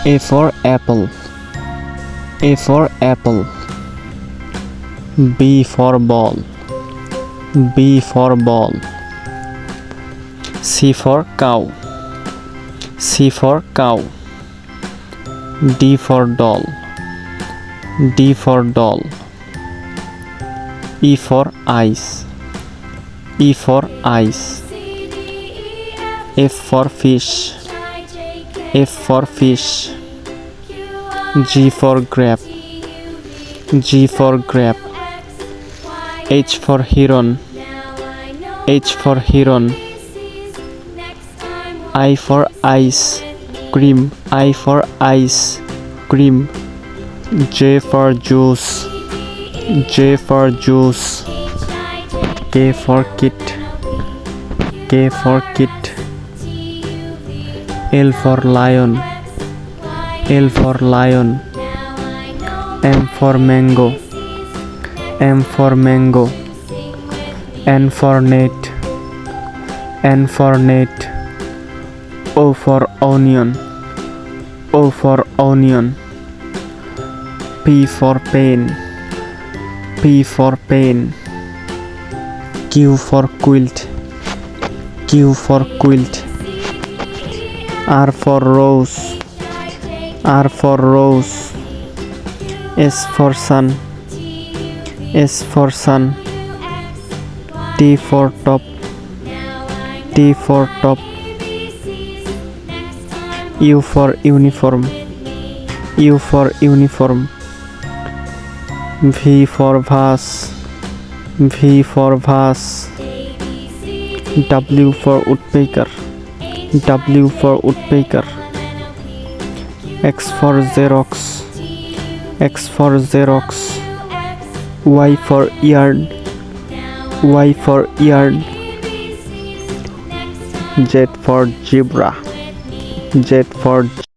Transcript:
A for apple. A for apple. B for ball. B for ball. C for cow. C for cow. D for doll. D for doll. E for ice. E for ice. F for fish. F for fish. G for grape. G for grape. H for heron. H for heron. I for ice cream. I for ice cream. J for juice. J for juice. K for kit. K for kit. L for lion. L for lion. M for mango. M for mango. N for net. N for net. O for onion. O for onion. P for pen. P for pen. Q for quilt. Q for quilt. R for rose. R for rose. S for sun. S for sun. T for top. T for top. U for uniform. U for uniform. V for vase. V for vase. W for woodpecker. W for woodpecker. X for Xerox. X for Xerox. Y for yard. Y for yard. Z for zebra. Z for